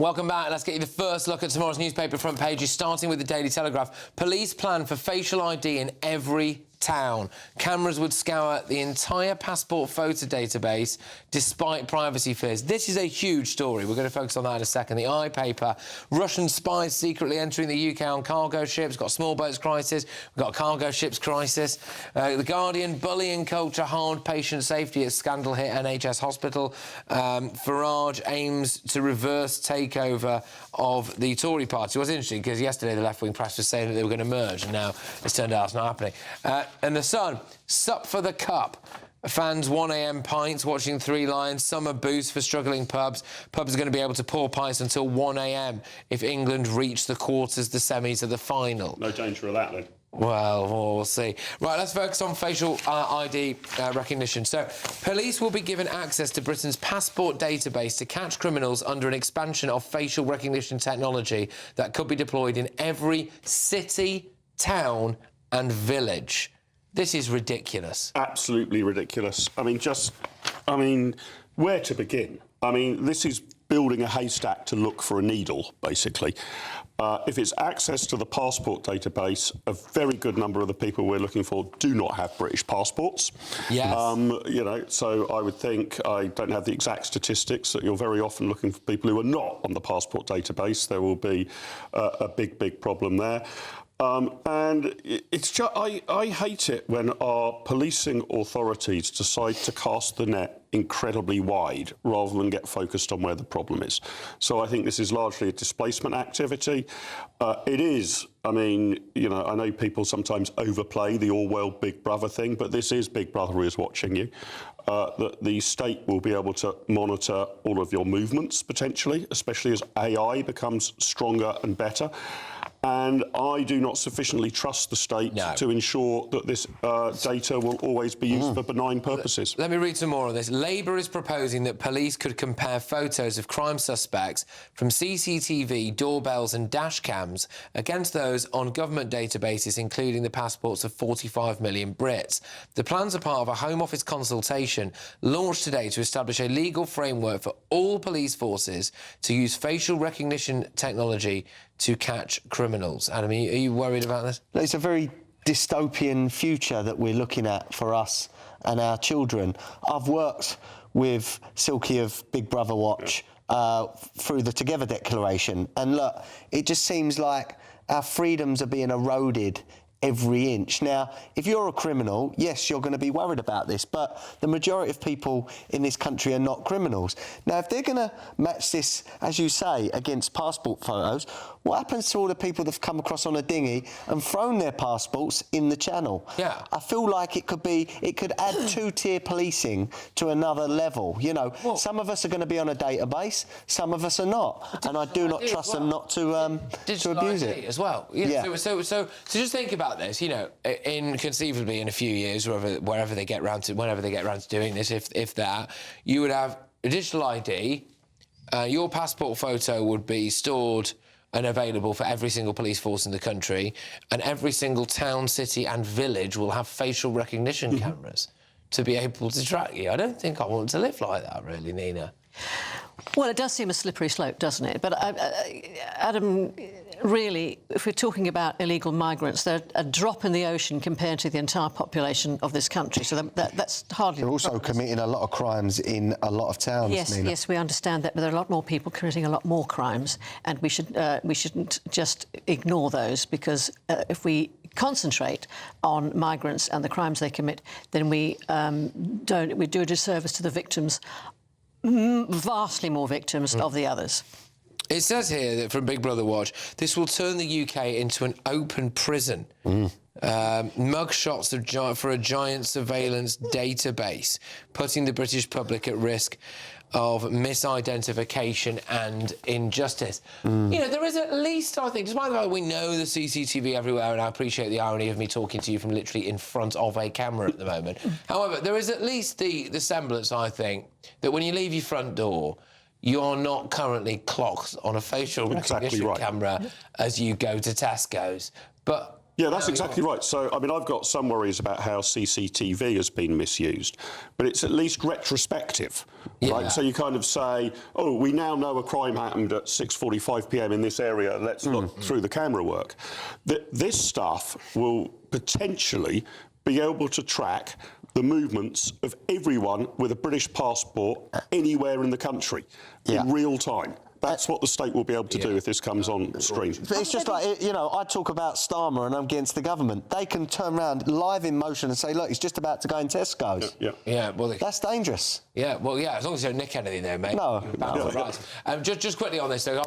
Welcome back. Let's get you the first look at tomorrow's newspaper front pages, starting with the Daily Telegraph. Police plan for facial ID in every town. Cameras would scour the entire passport photo database despite privacy fears. This is a huge story. We're going to focus on that in a second. The iPaper, Russian spies secretly entering the UK on cargo ships. We've got a small boats crisis. We've got a cargo ships crisis. The Guardian, bullying culture hard patient safety as scandal hit NHS hospital. Farage aims to reverse takeover of the Tory party. It was interesting because yesterday the left-wing press was saying that they were going to merge, and now it's turned out it's not happening. And The Sun, sup for the cup. Fans 1 a.m. pints watching Three Lions. Summer boost for struggling pubs. Pubs are going to be able to pour pints until 1 a.m. if England reach the quarters, the semis, or the final. No danger of that, then. Well, we'll see. Right, let's focus on facial ID recognition. So, police will be given access to Britain's passport database to catch criminals under an expansion of facial recognition technology that could be deployed in every city, town and village. This is ridiculous. Absolutely ridiculous. I mean, where to begin? I mean, this is building a haystack to look for a needle, basically. If it's access to the passport database, a very good number of the people we're looking for do not have British passports. Yes. You know, so I would think, I don't have the exact statistics, that you're very often looking for people who are not on the passport database. There will be a big problem there. And it's just, I hate it when our policing authorities decide to cast the net incredibly wide rather than get focused on where the problem is. So I think this is largely a displacement activity. It is, I mean, you know, I know people sometimes overplay the all-world Big Brother thing, but this is Big Brother is watching you. That the state will be able to monitor all of your movements, potentially, especially as AI becomes stronger and better. And I do not sufficiently trust the state to ensure that this data will always be used for benign purposes. Let me read some more on this. Labour is proposing that police could compare photos of crime suspects from CCTV, doorbells and dash cams against those on government databases, including the passports of 45 million Brits. The plans are part of a Home Office consultation launched today to establish a legal framework for all police forces to use facial recognition technology to catch criminals. Adam, are you worried about this? It's a very dystopian future that we're looking at for us and our children. I've worked with Silky of Big Brother Watch through the Together Declaration, and look, it just seems like our freedoms are being eroded every inch. Now, if you're a criminal, yes, you're going to be worried about this, but the majority of people in this country are not criminals. Now, if they're going to match this, as you say, against passport photos, what happens to all the people that have come across on a dinghy and thrown their passports in the channel? Yeah. I feel like it could add two-tier policing to another level. You know, some of us are going to be on a database, some of us are not, and I do not trust them not to abuse it as well. Yeah. So just think about this. You know, inconceivably in a few years, whenever they get round to doing this, if that, you would have a digital ID. Your passport photo would be stored and available for every single police force in the country, and every single town, city and village will have facial recognition cameras to be able to track you. I don't think I want to live like that, really, Nina. Well, it does seem a slippery slope, doesn't it? But, Adam, really, if we're talking about illegal migrants, they're a drop in the ocean compared to the entire population of this country, so that's hardly... They're also committing a lot of crimes in a lot of towns, yes, Nina. Yes, we understand that, but there are a lot more people committing a lot more crimes, and we shouldn't just ignore those, because if we concentrate on migrants and the crimes they commit, then we do a disservice to the victims, vastly more victims of the others. It says here that from Big Brother Watch, this will turn the UK into an open prison. Mugshots for a giant surveillance database, putting the British public at risk of misidentification and injustice. You know, there is at least, I think, despite the fact that we know the CCTV everywhere, and I appreciate the irony of me talking to you from literally in front of a camera at the moment. However, there is at least the semblance, I think, that when you leave your front door, you're not currently clocked on a facial recognition camera as you go to Tesco's. But Yeah, that's exactly right. So, I mean, I've got some worries about how CCTV has been misused, but it's at least retrospective, right? So you kind of say, oh, we now know a crime happened at 6:45 p.m. in this area. Let's look through the camera work. This stuff will potentially be able to track the movements of everyone with a British passport anywhere in the country in real time. That's what the state will be able to do if this comes on stream. But it's just like, you know, I talk about Starmer and I'm against the government. They can turn around live in motion and say, look, he's just about to go in Tesco's. Yeah, well... That's dangerous. Yeah, well, yeah, as long as you don't nick anything there, mate. No. Just quickly on this, though...